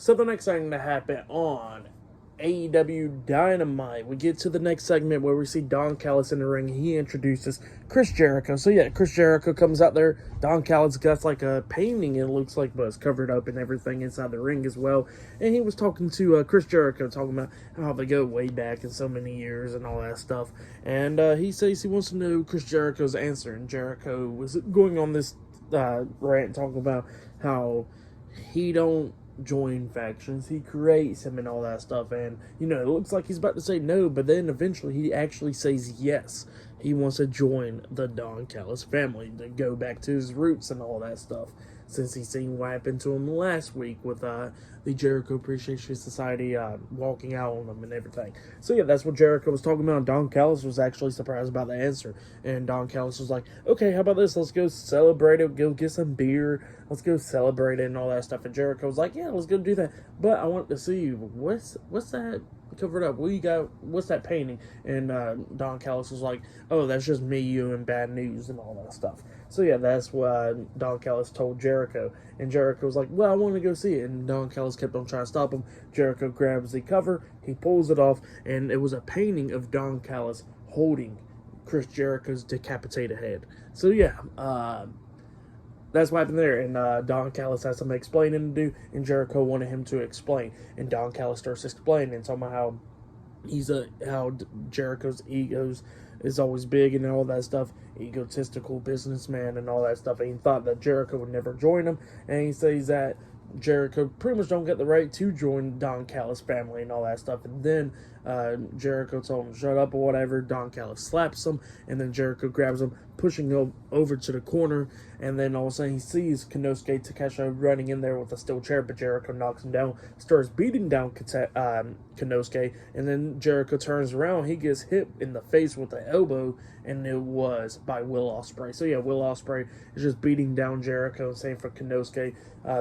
So the next thing that happened on AEW Dynamite, we get to the next segment where we see Don Callis in the ring. He introduces Chris Jericho. So yeah, Chris Jericho comes out there. Don Callis got like a painting, it looks like, but it's covered up and everything inside the ring as well. And he was talking to Chris Jericho, talking about how they go way back in so many years and all that stuff. And he says he wants to know Chris Jericho's answer. And Jericho was going on this rant talking about how he don't join factions, he creates them and all that stuff. And it looks like he's about to say no, but then eventually he actually says yes. He wants to join the Don Callis family, to go back to his roots and all that stuff, since he's seen what happened to him last week with the Jericho Appreciation Society walking out on him and everything. So yeah, that's what Jericho was talking about. Don Callis was actually surprised about the answer, and Don Callis was like, okay, how about this, let's go celebrate it, go get some beer, let's go celebrate it and all that stuff. And Jericho was like, yeah, let's go do that, but I want to see you. What's that covered up? What you got? What's that painting? And Don Callis was like, oh, that's just me, you, and bad news and all that stuff. So yeah, that's what Don Callis told Jericho. And Jericho was like, well, I want to go see it. And Don Callis kept on trying to stop him. Jericho grabs the cover, he pulls it off, and it was a painting of Don Callis holding Chris Jericho's decapitated head. So yeah, that's what happened there. And Don Callis has some explaining to do, and Jericho wanted him to explain. And Don Callis starts explaining and talking about how Jericho's egos is always big and all that stuff, egotistical businessman and all that stuff. And he thought that Jericho would never join him, and he says that Jericho pretty much don't get the right to join Don Callis family and all that stuff. And then Jericho told him shut up or whatever. Don Callis slaps him, and then Jericho grabs him, pushing him over to the corner. And then all of a sudden he sees Konosuke Takeshita running in there with a steel chair, but Jericho knocks him down, starts beating down Konosuke, and then Jericho turns around, he gets hit in the face with the elbow, and it was by Will Ospreay. So yeah, Will Ospreay is just beating down Jericho. Same for Konosuke.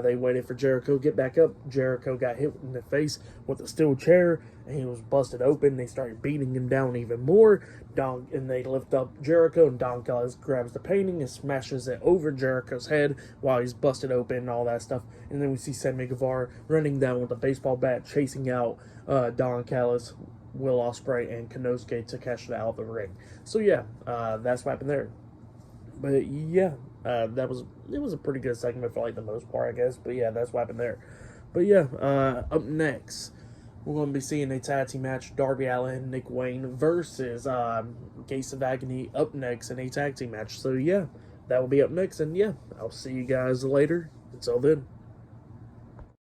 They waited for Jericho to get back up. Jericho got hit in the face with a steel chair, and he was busted open. They started beating him down even more. And they lift up Jericho, and Don Callis grabs the painting and smashes it over Jericho's head while he's busted open and all that stuff. And then we see Sammy Guevara running down with a baseball bat, chasing out Don Callis, Will Ospreay, and Konosuke Takeshita out of the ring. So yeah, that's what happened there. But yeah, it was a pretty good segment for like the most part, I guess. But yeah, that's what happened there. But yeah, up next, we're going to be seeing a tag team match, Darby Allin and Nick Wayne versus Gates of Agony up next in a tag team match. So yeah, that will be up next. And yeah, I'll see you guys later. Until then.